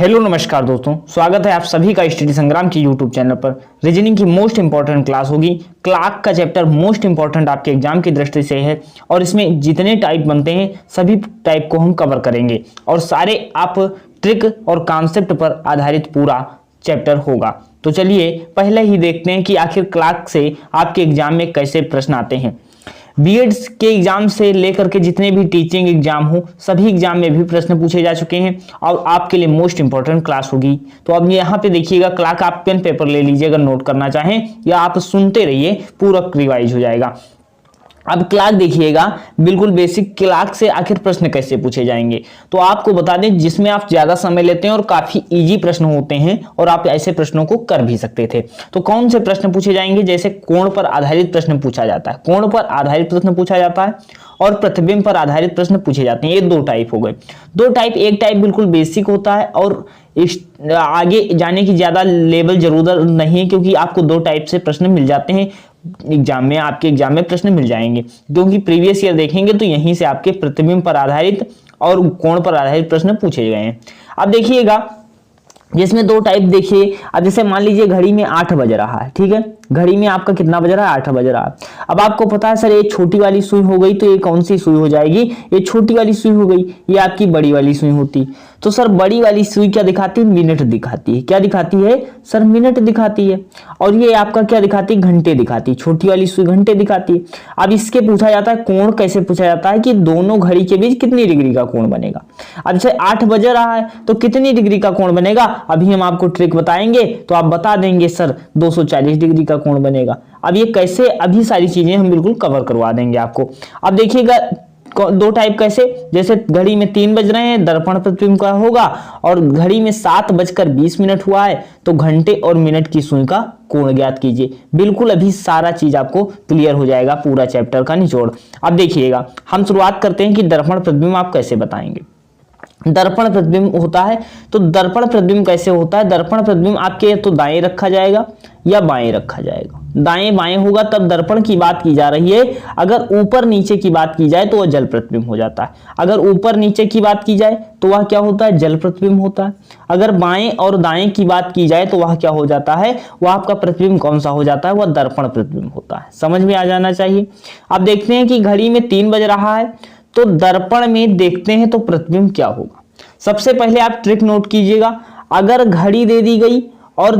Hello नमस्कार दोस्तों, स्वागत है आप सभी का स्टडी संग्राम की यूट्यूब चैनल पर। रीजनिंग की मोस्ट इंपॉर्टेंट क्लास होगी। क्लार्क का चैप्टर मोस्ट इंपॉर्टेंट आपके एग्जाम की दृष्टि से है और इसमें जितने टाइप बनते हैं सभी टाइप को हम कवर करेंगे और सारे आप ट्रिक और कॉन्सेप्ट पर आधारित पूरा चैप्टर होगा। तो चलिए पहले ही देखते हैं कि आखिर क्लार्क से आपके एग्जाम में कैसे प्रश्न आते हैं। बीएड्स के एग्जाम से लेकर के जितने भी टीचिंग एग्जाम हो सभी एग्जाम में भी प्रश्न पूछे जा चुके हैं और आपके लिए मोस्ट इंपॉर्टेंट क्लास होगी। तो अब यहाँ पे देखिएगा, क्लार्क आप पेन पेपर ले लीजिए अगर नोट करना चाहें, या आप सुनते रहिए, पूरा रिवाइज हो जाएगा। अब क्लार्क देखिएगा, बिल्कुल बेसिक क्लार्क से आखिर प्रश्न कैसे पूछे जाएंगे। तो आपको बता दें, जिसमें आप ज्यादा समय लेते हैं और काफी इजी प्रश्न होते हैं और आप ऐसे प्रश्नों को कर भी सकते थे। तो कौन से प्रश्न पूछे जाएंगे? जैसे कोण पर आधारित प्रश्न पूछा जाता है, कोण पर आधारित प्रश्न पूछा जाता है और प्रतिबिंब पर आधारित प्रश्न पूछे जाते हैं। ये दो टाइप हो गए। दो टाइप, एक टाइप बिल्कुल बेसिक होता है और आगे जाने की ज्यादा लेवल जरूरत नहीं है, क्योंकि आपको दो टाइप से प्रश्न मिल जाते हैं एग्जाम में, आपके एग्जाम में प्रश्न मिल जाएंगे। क्योंकि प्रीवियस ईयर देखेंगे तो यहीं से आपके प्रतिबिंब पर आधारित और कोण पर आधारित प्रश्न पूछे गए हैं। अब देखिएगा, जिसमें दो टाइप देखिए। अब जैसे मान लीजिए घड़ी में 8 बज रहा है, ठीक है, घड़ी में आपका कितना बज रहा है? 8 बज रहा है। अब आपको पता है सर ये छोटी वाली सुई हो गई, तो ये कौन सी सुई हो जाएगी? ये छोटी वाली सुई हो गई, ये आपकी बड़ी वाली सुई होती। तो सर बड़ी वाली सुई क्या दिखाती है? मिनट दिखाती है। क्या दिखाती है सर? मिनट दिखाती है। और ये आपका क्या दिखाती है? घंटे दिखाती है। छोटी वाली सुई घंटे दिखाती है। अब इसके पूछा जाता है कोण कैसे पूछा जाता है कि दोनों घड़ी के बीच कितनी डिग्री का कोण बनेगा। अब जैसे 8 बज रहा है तो कितनी डिग्री का कोण बनेगा? अभी हम आपको ट्रिक बताएंगे तो आप बता देंगे सर 240 डिग्री का कोण बनेगा। अब ये कैसे, अभी सारी चीजें हम बिल्कुल कवर करवा देंगे आपको। अब देखिएगा दो टाइप कैसे, जैसे घड़ी में 3 बज रहे हैं, दर्पण प्रतिबिंब का होगा, और घड़ी में 7:20 हुआ है तो घंटे और मिनट की सुई का कोण ज्ञात कीजिए। बिल्कुल अभी सारा चीज आपको क्लियर हो जाएगा, पूरा चैप्टर का निचोड़। अब देखिएगा, हम शुरुआत करते हैं कि दर्पण प्रतिबिंब आप कैसे बताएंगे। दर्पण प्रतिबिंब होता है तो दर्पण प्रतिबिंब कैसे होता है? दर्पण प्रतिबिंब आपके तो दाएं रखा जाएगा या बाएं रखा जाएगा। दाएं बाएं होगा तब दर्पण की बात की जा रही है। अगर ऊपर नीचे की बात की जाए तो वह जल प्रतिबिंब हो जाता है। अगर ऊपर नीचे की बात की जाए तो वह क्या होता है? जल प्रतिबिंब होता है। अगर बाएं और दाएं की बात की जाए तो वह क्या हो जाता है? वह आपका प्रतिबिंब कौन सा हो जाता है? वह दर्पण प्रतिबिंब होता है। समझ में आ जाना चाहिए। अब देखते हैं कि घड़ी में 3 बज रहा है तो दर्पण में देखते हैं तो प्रतिबिंब क्या होगा। सबसे पहले आप ट्रिक नोट कीजिएगा। अगर घड़ी दे दी गई और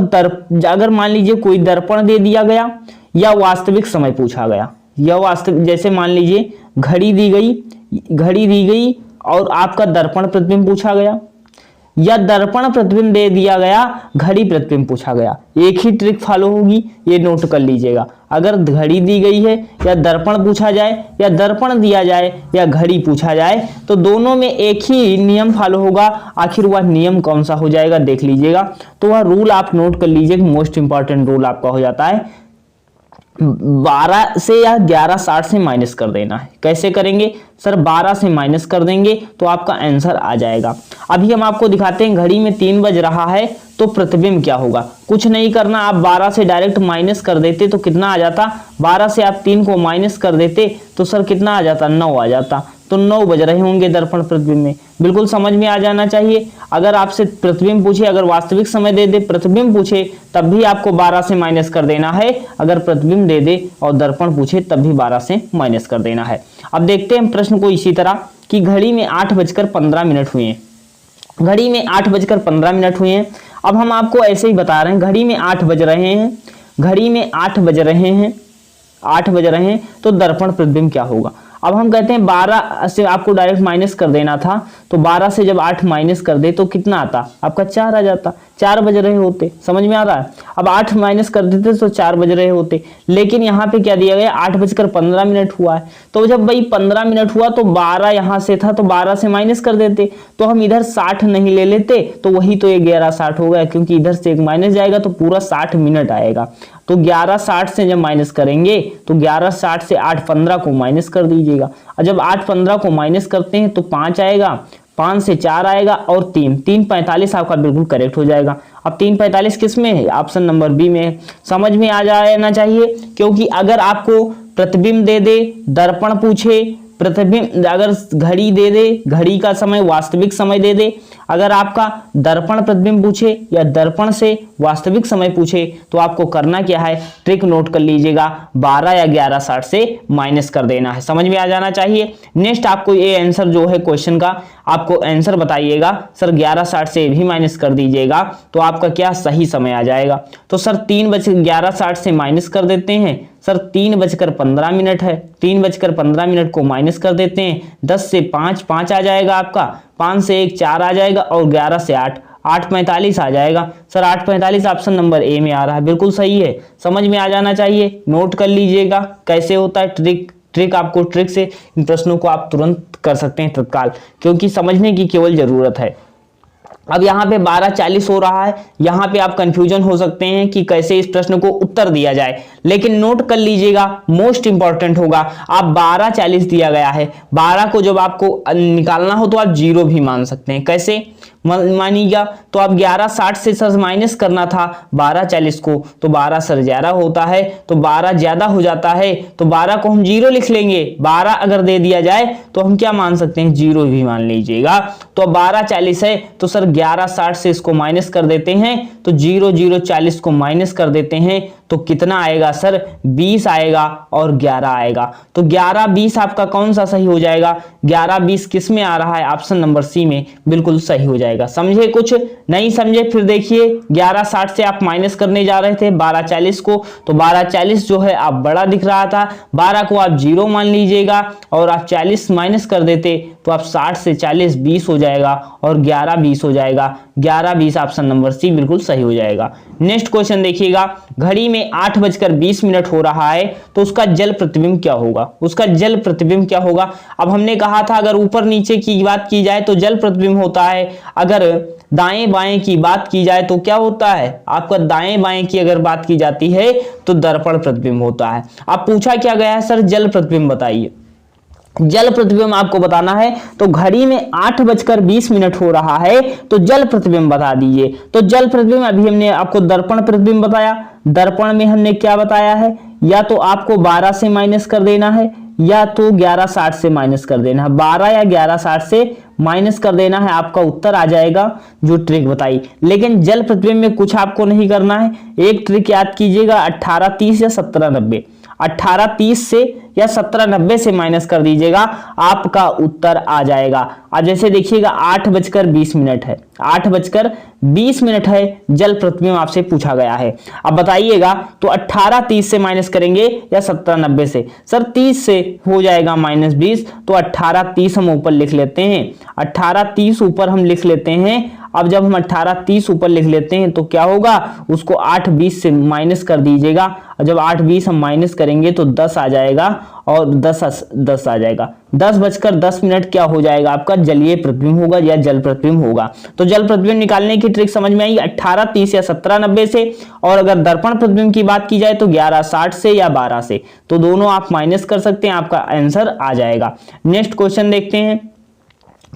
अगर मान लीजिए कोई दर्पण दे दिया गया या वास्तविक समय पूछा गया, या वास्तविक, जैसे मान लीजिए घड़ी दी गई और आपका दर्पण प्रतिबिंब पूछा गया, या दर्पण प्रतिबिंब दे दिया गया, घड़ी प्रतिबिंब पूछा गया, एक ही ट्रिक फॉलो होगी, ये नोट कर लीजिएगा। अगर घड़ी दी गई है या दर्पण पूछा जाए या दर्पण दिया जाए या घड़ी पूछा जाए तो दोनों में एक ही नियम फॉलो होगा। आखिर वह नियम कौन सा हो जाएगा देख लीजिएगा। तो वह रूल आप नोट कर लीजिए, मोस्ट इंपॉर्टेंट रूल आपका हो जाता है 12 से या 11:60 से माइनस कर देना है। कैसे करेंगे सर? 12 से माइनस कर देंगे तो आपका आंसर आ जाएगा। अभी हम आपको दिखाते हैं, घड़ी में 3 बज रहा है तो प्रतिबिंब क्या होगा। कुछ नहीं करना, आप 12 से डायरेक्ट माइनस कर देते तो कितना आ जाता? 12 से आप 3 को माइनस कर देते तो सर कितना आ जाता? 9 आ जाता। तो 9 बज रहे होंगे दर्पण प्रतिबिंब में। बिल्कुल समझ में आ जाना चाहिए। अगर आपसे प्रतिबिंब पूछे, अगर वास्तविक समय दे दे, प्रतिबिंब पूछे तब भी आपको 12 से माइनस कर देना है। अगर प्रतिबिंब दे दे और दर्पण पूछे तब भी 12 से माइनस कर देना है। अब देखते हैं प्रश्न को इसी तरह कि घड़ी में 8:15 हुए हैं। घड़ी में 8:15 हुए हैं। अब हम आपको ऐसे ही बता रहे हैं, घड़ी में 8 बज रहे हैं, घड़ी में 8 बज रहे हैं, 8 बज रहे हैं तो दर्पण प्रतिबिंब क्या होगा। अब हम कहते हैं 12 से आपको डायरेक्ट माइनस कर देना था, तो 12 से जब 8 माइनस कर दे तो कितना आता? आपका 4 आ जाता। 4 बज रहे होते। समझ में आ रहा है? अब 8 माइनस कर देते तो 4 बज रहे होते, लेकिन यहाँ पे क्या दिया गया? 8:15 हुआ है। तो जब भाई 15 मिनट हुआ तो 12 यहाँ से था तो 12 से माइनस कर देते, तो हम इधर 60 नहीं ले लेते, तो वही तो ये 11:60 हो गया, क्योंकि इधर से एक माइनस जाएगा तो पूरा 60 मिनट आएगा। तो 11:60 से जब माइनस करेंगे तो 11:60 से 8:15 को माइनस कर दीजिएगा। और जब 8:15 को माइनस करते हैं तो 5 आएगा, 5 से 4 आएगा और 3 45 आपका बिल्कुल करेक्ट हो जाएगा। अब 3:45 किस में है? ऑप्शन नंबर बी में है। समझ में आ जाना चाहिए, क्योंकि अगर आपको प्रतिबिंब दे दे, दर्पण पूछे, प्रतिबिंब अगर घड़ी दे दे, घड़ी का समय वास्तविक समय दे दे, अगर आपका दर्पण प्रतिबिंब पूछे या दर्पण से वास्तविक समय पूछे तो आपको करना क्या है, ट्रिक नोट कर लीजिएगा, 12 या 11:60 से माइनस कर देना है। समझ में आ जाना चाहिए। नेक्स्ट आपको ये आंसर जो है क्वेश्चन का आपको आंसर बताइएगा, सर 11:60 से भी माइनस कर दीजिएगा तो आपका क्या सही समय आ जाएगा। तो सर 11:60 से माइनस कर देते हैं, सर 3:15 है, 3:15 को माइनस कर देते हैं, 10 से 5 आ जाएगा आपका, 5 से 1 4 आ जाएगा और 11 से 8 8:45 आ जाएगा। सर 8:45 ऑप्शन नंबर ए में आ रहा है, बिल्कुल सही है। समझ में आ जाना चाहिए, नोट कर लीजिएगा कैसे होता है ट्रिक आपको ट्रिक से इन प्रश्नों को आप तुरंत कर सकते हैं तत्काल, क्योंकि समझने की केवल जरूरत है। अब यहाँ पे 12:40 हो रहा है, यहाँ पे आप कंफ्यूजन हो सकते हैं कि कैसे इस प्रश्न को उत्तर दिया जाए, लेकिन नोट कर लीजिएगा मोस्ट इंपॉर्टेंट होगा। आप 12:40 दिया गया है, 12 को जब आपको निकालना हो तो आप 0 भी मान सकते हैं। कैसे मानिएगा, तो आप 11:60 से सर माइनस करना था 12:40 को, तो 12 सर ज्यादा होता है, तो 12 ज्यादा हो जाता है, तो 12 को हम 0 लिख लेंगे। 12 अगर दे दिया जाए तो हम क्या मान सकते हैं, 0 भी मान लीजिएगा। तो 12:40 है तो सर 11:60 से इसको माइनस कर देते हैं, तो 0 को माइनस कर देते हैं तो कितना आएगा सर, 20 आएगा और 11 आएगा। तो 11-20 आपका कौन सा सही हो जाएगा, 11-20 किस में आ रहा है, ऑप्शन नंबर सी में बिल्कुल सही हो जाएगा। समझे, कुछ नहीं समझे फिर देखिए, 11:60 से आप माइनस करने जा रहे थे 12:40 को, तो 12:40 जो है आप बड़ा दिख रहा था, 12 को आप 0 मान लीजिएगा और आप 40 माइनस कर देते तो आप 60 से 40 20 हो जाएगा और 11-20 हो जाएगा। 11-20 ऑप्शन नंबर सी बिल्कुल सही हो जाएगा। नेक्स्ट क्वेश्चन देखिएगा, घड़ी में 8:20 हो रहा है तो उसका जल प्रतिबिंब क्या होगा, उसका जल प्रतिबिंब क्या होगा। अब हमने कहा था अगर ऊपर नीचे की बात की जाए तो जल प्रतिबिंब होता है, अगर दाएं बाएं की बात की जाए तो क्या होता है आपका, दाएं बाएं की अगर बात की जाती है तो दर्पण प्रतिबिंब होता है। अब पूछा क्या गया है सर, जल प्रतिबिंब बताइए। जल प्रतिबिंब आपको बताना है, तो घड़ी में 8:20 हो रहा है तो जल प्रतिबिंब बता दीजिए। तो जल प्रतिबिंब अभी हमने आपको दर्पण प्रतिबिंब बताया, दर्पण में हमने क्या बताया है, या तो आपको 12 से माइनस कर देना है या तो 11:60 से माइनस कर देना है, 12 या 11:60 से माइनस कर देना है, आपका उत्तर आ जाएगा जो ट्रिक बताई। लेकिन जल प्रतिबिंब में कुछ आपको नहीं करना है, एक ट्रिक याद कीजिएगा, 18:30 या 17:90, 18:30 से या 17:90 से माइनस कर दीजिएगा, आपका उत्तर आ जाएगा। अब जैसे देखिएगा 8:20 है, 8:20 है, जल प्रतिबिंब आपसे पूछा गया है। अब बताइएगा तो 18:30 से माइनस करेंगे या 17:90 से, सर 30 से हो जाएगा -20, तो 18:30 हम ऊपर लिख लेते हैं, 18:30 ऊपर हम लिख लेते हैं। अब जब हम 18:30 ऊपर लिख लेते हैं तो क्या होगा, उसको 8:20 से माइनस कर दीजिएगा, और जब 8:20 हम माइनस करेंगे तो 10 आ जाएगा और 10 आ जाएगा। 10:10 क्या हो जाएगा आपका, जलीय प्रतिबिंब होगा या जल प्रतिबिंब होगा। तो जल प्रतिबिंब निकालने की ट्रिक समझ में आई, 18:30 या 17:90 से, और अगर दर्पण प्रतिबिंब की बात की जाए तो 11:60 से या 12 से, तो दोनों आप माइनस कर सकते हैं, आपका आंसर आ जाएगा। नेक्स्ट क्वेश्चन देखते हैं,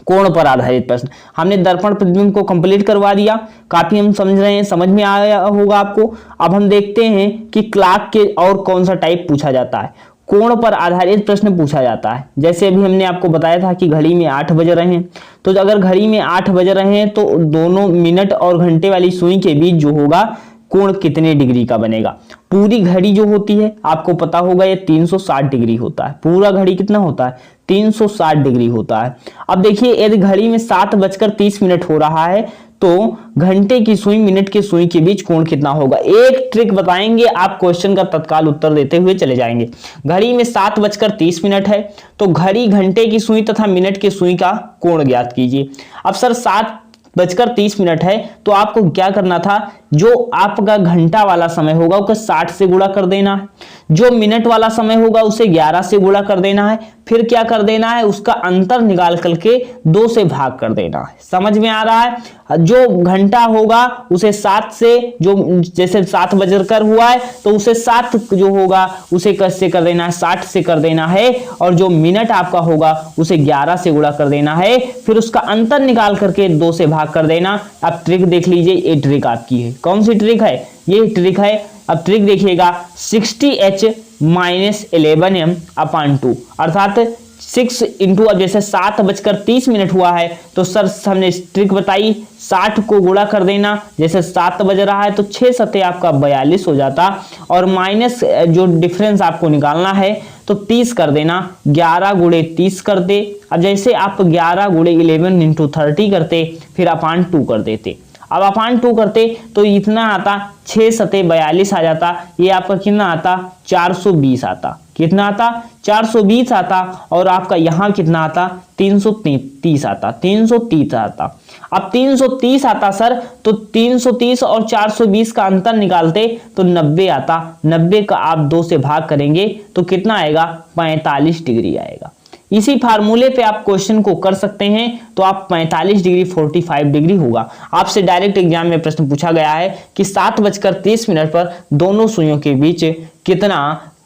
कोण पर आधारित प्रश्न। हमने दर्पण प्रतिबिंब को कंप्लीट करवा दिया, काफी हम समझ रहे हैं, समझ में आया होगा आपको। अब हम देखते हैं कि क्लॉक के और कौन सा टाइप पूछा जाता है, कोण पर आधारित प्रश्न पूछा जाता है। जैसे अभी हमने आपको बताया था कि घड़ी में 8 बज रहे हैं, तो अगर घड़ी में 8 बज रहे हैं तो दोनों मिनट और घंटे वाली सुई के बीच जो होगा कोण कितने डिग्री का बनेगा। पूरी घड़ी जो होती है आपको पता होगा ये 360 डिग्री होता है, पूरा घड़ी कितना होता है, 360 डिग्री होता है। अब देखिए यदि घड़ी में 7:30 हो रहा है तो घंटे की सुई मिनट की सुई के बीच कोण कितना होगा। एक ट्रिक बताएंगे, आप क्वेश्चन का तत्काल उत्तर देते हुए चले जाएंगे। घड़ी में 7:30 है तो घड़ी घंटे की सुई तथा मिनट की सुई का कोण ज्ञात कीजिए। अब सर 7:30 है तो आपको क्या करना था, जो आपका घंटा वाला समय होगा उसे 60 से गुणा कर देना है, जो मिनट वाला समय होगा उसे 11 से गुणा कर देना है, फिर क्या कर देना है, उसका अंतर निकाल करके 2 से भाग कर देना है। समझ में आ रहा है, जो घंटा होगा उसे 7 से, जो जैसे 7 बजकर हुआ है तो उसे 7 जो होगा उसे कैसे कर देना है, 60 से कर देना है, और जो मिनट आपका होगा उसे 11 से गुणा कर देना है, फिर उसका अंतर निकाल करके 2 से भाग कर देना। अब ट्रिक देख लीजिए, ये ट्रिक आपकी है। कौन सी ट्रिक है, ये ट्रिक है। अब ट्रिक देखिएगा, 60h - 11m/2 अर्थात 6 इंटू, अब जैसे 7:30 हुआ है तो सर हमने ट्रिक बताई, 60 को गुणा कर देना, जैसे 7 बज रहा है तो 6 सते आपका 42 हो जाता, और माइनस जो डिफरेंस आपको निकालना है तो 30 कर देना, 11 गुणे 30 कर दे। अब जैसे आप 11 गुणे 11 इंटू 30 करते, फिर अपान 2 कर देते, अब अपान 2 करते तो इतना आता 6 सते 42 आ जाता, ये आपका कितना आता 420 आता, कितना आता 420 आता, और आपका यहाँ कितना आता 330 आता, 330 आता। अब 330 आता सर, तो 330 और 420 का अंतर निकालते तो 90 आता, 90 का आप 2 से भाग करेंगे तो कितना आएगा 45 डिग्री आएगा। इसी फार्मूले पे आप क्वेश्चन को कर सकते हैं, तो आप 45 डिग्री 45 डिग्री होगा। आपसे डायरेक्ट एग्जाम में प्रश्न पूछा गया है कि 7:30 पर दोनों सुइयों के बीच कितना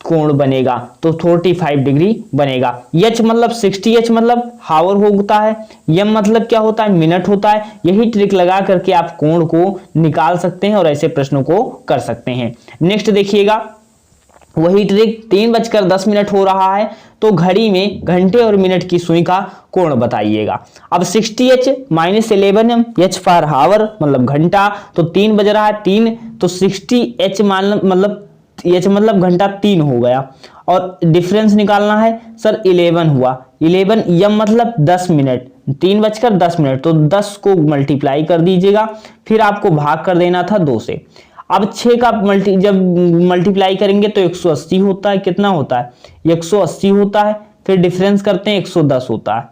कोण बनेगा, तो 45 डिग्री बनेगा। एच मतलब 60, एच मतलब हावर होता है, एम मतलब क्या होता है मिनट होता है। यही ट्रिक लगा करके आप कोण को निकाल सकते हैं और ऐसे प्रश्नों को कर सकते हैं। नेक्स्ट देखिएगा, वही ट्रिक 3:10 हो रहा है तो घड़ी में घंटे और मिनट की सुई का कोण बताइएगा। अब 60h minus 11m, H for हावर मतलब घंटा, तो 3 बज रहा है 3, तो 60h मतलब एच मतलब घंटा 3 हो गया, और डिफरेंस निकालना है सर 11 हुआ, 11 एम मतलब 10 मिनट, 3:10 तो 10 को मल्टीप्लाई कर दीजिएगा, फिर आपको भाग कर देना था 2 से। अब 6 का जब मल्टीप्लाई करेंगे तो 180 होता है, कितना होता है 180 होता है, फिर डिफरेंस करते हैं 110 होता है।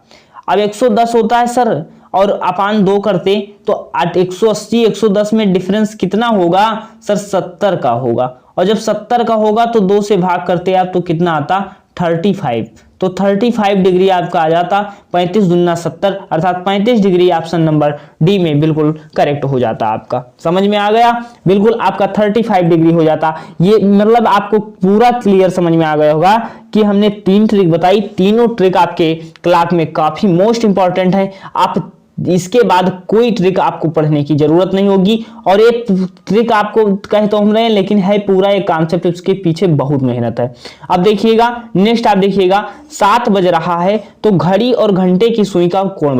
अब 110 होता है सर, और अपान 2 करते तो 180 110 में डिफरेंस कितना होगा सर 70 का होगा, और जब 70 का होगा तो 2 से भाग करते आप तो कितना आता 35, तो 35 डिग्री आपका आ जाता, 35 दूना 70 अर्थात 35 डिग्री ऑप्शन नंबर डी में बिल्कुल करेक्ट हो जाता आपका। समझ में आ गया, बिल्कुल आपका 35 डिग्री हो जाता। ये मतलब आपको पूरा क्लियर समझ में आ गया होगा कि हमने 3 ट्रिक बताई, तीनों ट्रिक आपके क्लास में काफी मोस्ट इंपॉर्टेंट है। आप इसके बाद कोई ट्रिक आपको पढ़ने की जरूरत नहीं होगी, और एक ट्रिक आपको कह तो हम रहे हैं लेकिन है पूरा एक कॉन्सेप्ट, उसके पीछे बहुत मेहनत है। अब देखिएगा नेक्स्ट, आप देखिएगा 7 बज रहा है तो घड़ी और घंटे की सुई का कोण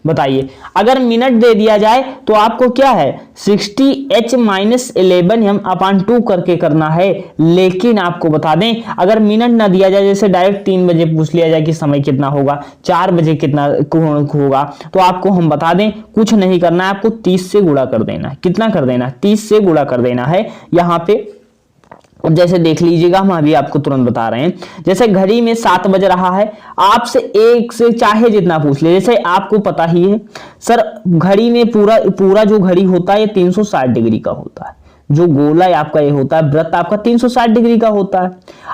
बताइए। अगर मिनट दे दिया जाए तो आपको क्या है 60h माइनस 11m अपान 2 करके करना है, लेकिन आपको बता दें अगर मिनट ना दिया जाए, जैसे डायरेक्ट 3 बजे पूछ लिया जाए कि समय कितना होगा, 4 बजे कितना कोण होगा, तो आपको हम बता दें कुछ नहीं करना है, आपको 30 से गुणा कर देना है। कितना कर देना है 30 से गुणा कर देना है यहाँ पे। जैसे देख लीजिएगा, हम अभी आपको तुरंत बता रहे हैं, जैसे घड़ी में 7 बज रहा है, आपसे एक से चाहे जितना पूछ ले, जैसे आपको पता ही है सर घड़ी में पूरा जो घड़ी होता है ये 360 डिग्री का होता है, जो गोला आपका ये होता है वृत्त आपका 360 डिग्री का होता है।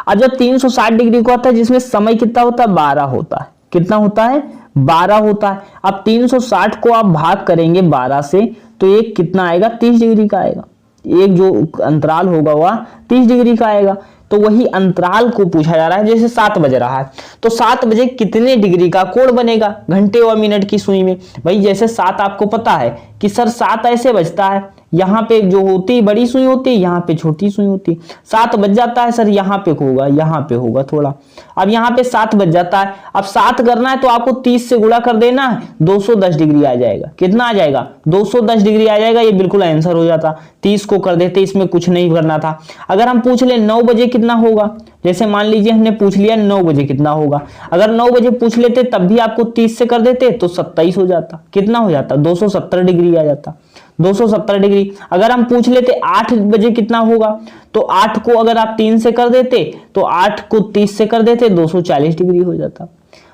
अब जब 360 डिग्री का होता है जिसमें समय कितना होता है 12 होता है, कितना होता है 12 होता है। अब 360 को आप भाग करेंगे 12 से तो एक कितना आएगा 30 डिग्री का आएगा, एक जो अंतराल होगा वह 30 डिग्री का आएगा। तो वही अंतराल को पूछा जा रहा है, जैसे 7 बज रहा है तो 7 बजे कितने डिग्री का कोण बनेगा घंटे और मिनट की सुई में। भाई जैसे 7 आपको पता है कि सर 7 ऐसे बजता है, यहाँ पे जो होती बड़ी सुई होती है, यहाँ पे छोटी सुई होती है, 7 बज जाता है सर, यहाँ पे होगा, यहाँ पे होगा थोड़ा। अब यहाँ पे 7 बज जाता है, अब 7 करना है तो आपको 30 से गुणा कर देना है, 210 डिग्री आ जाएगा। कितना आ जाएगा 210 डिग्री आ जाएगा, ये बिल्कुल आंसर हो जाता। 30 को कर देते, इसमें कुछ नहीं करना था। अगर हम पूछ ले 9 बजे कितना होगा, जैसे मान लीजिए हमने पूछ लिया 9 बजे कितना होगा, अगर 9 बजे पूछ लेते तब भी आपको 30 से कर देते तो 27 हो जाता। कितना हो जाता 270 डिग्री आ जाता, 270 डिग्री। अगर हम पूछ लेते 8 बजे कितना होगा, तो 8 को अगर आप 3 से कर देते तो 8 को 30 से कर देते 240 डिग्री हो जाता।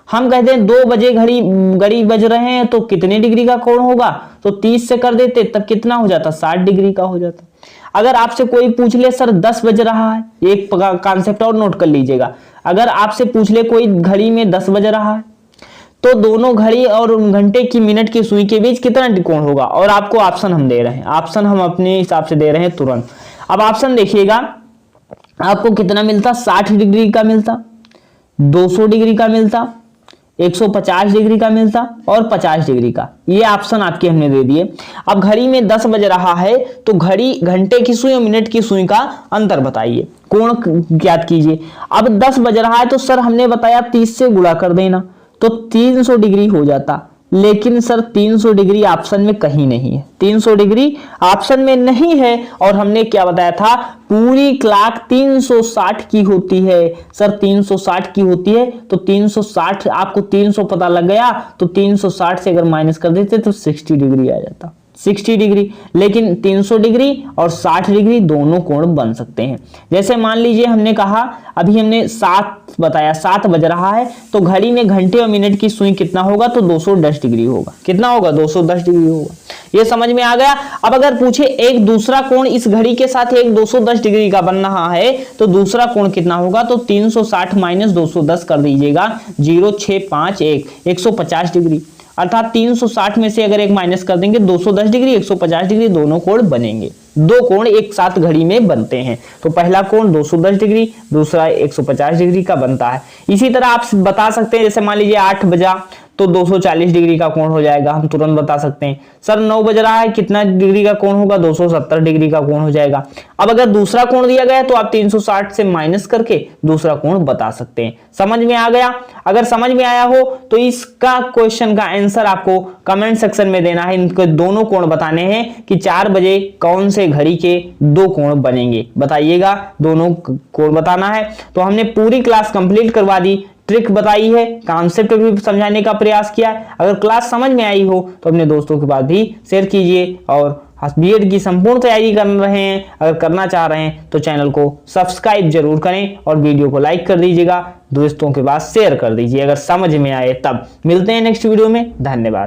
हम कहते हैं 2 बजे घड़ी बज रहे हैं तो कितने डिग्री का कोण होगा, तो 30 से कर देते तब कितना हो जाता 60 डिग्री का हो जाता। अगर आपसे कोई पूछ ले सर 10 बज रहा है, एक कॉन्सेप्ट और नोट कर लीजिएगा, अगर आपसे पूछ ले कोई घड़ी में 10 बज रहा है तो दोनों घड़ी और घंटे की मिनट की सुई के बीच कितना कोण होगा, और आपको ऑप्शन हम दे रहे हैं, ऑप्शन हम अपने हिसाब से दे रहे हैं तुरंत। अब ऑप्शन देखिएगा आपको कितना मिलता 60 डिग्री का मिलता, 200 डिग्री का मिलता, 150 डिग्री का मिलता और 50 डिग्री का। ये ऑप्शन आपके हमने दे दिए। अब घड़ी में 10 बज रहा है तो घड़ी घंटे की सुई और मिनट की सुई का अंतर बताइए। कोण ज्ञात कीजिए। अब 10 बज रहा है तो सर हमने बताया 30 से गुणा कर देना, तो 300 डिग्री हो जाता। लेकिन सर 300 डिग्री ऑप्शन में कहीं नहीं है, 300 डिग्री ऑप्शन में नहीं है। और हमने क्या बताया था, पूरी क्लॉक 360 की होती है। सर 360 की होती है तो 360, आपको 300 पता लग गया तो 360 से अगर माइनस कर देते तो 60 डिग्री आ जाता, 60 डिग्री। लेकिन 300 डिग्री और 60 डिग्री दोनों कोण बन सकते हैं। जैसे मान लीजिए हमने कहा, अभी हमने 7 बताया, 7 बज रहा है तो घड़ी में घंटे और मिनट की सुई कितना होगा, तो 210 डिग्री होगा। कितना होगा, 210 डिग्री होगा। ये समझ में आ गया। अब अगर पूछे एक दूसरा कोण इस घड़ी के साथ एक 210 डिग्री का बन रहा है तो दूसरा कोण कितना होगा, तो 360 माइनस 210 कर दीजिएगा, 0651, 150 डिग्री। अर्थात 360 में से अगर एक माइनस कर देंगे 210 डिग्री 150 डिग्री दोनों कोण बनेंगे। दो कोण एक साथ घड़ी में बनते हैं, तो पहला कोण 210 डिग्री, दूसरा 150 डिग्री का बनता है। इसी तरह आप बता सकते हैं, जैसे मान लीजिए 8 बजा तो 240 डिग्री का कोण हो जाएगा, हम तुरंत बता सकते हैं। सर 9 बज रहा है, कितना डिग्री का कोण होगा, 270 डिग्री का कोण हो जाएगा। अब अगर दूसरा कोण दिया गया है तो आप 360 से माइनस करके दूसरा कोण बता सकते हैं। समझ में आ गया। अगर समझ में आया हो तो इसका क्वेश्चन का आंसर आपको कमेंट सेक्शन में देना है। इनको दोनों कोण बताने हैं कि 4 बजे कौन से घड़ी के दो कोण बनेंगे, बताइएगा। दोनों कोण बताना है। तो हमने पूरी क्लास कंप्लीट करवा दी, ट्रिक बताई है, कॉन्सेप्ट भी समझाने का प्रयास किया है। अगर क्लास समझ में आई हो तो अपने दोस्तों के पास भी शेयर कीजिए। और बीएड की संपूर्ण तैयारी कर रहे हैं, अगर करना चाह रहे हैं तो चैनल को सब्सक्राइब जरूर करें और वीडियो को लाइक कर दीजिएगा, दोस्तों के पास शेयर कर दीजिए अगर समझ में आए तब। मिलते हैं नेक्स्ट वीडियो में, धन्यवाद।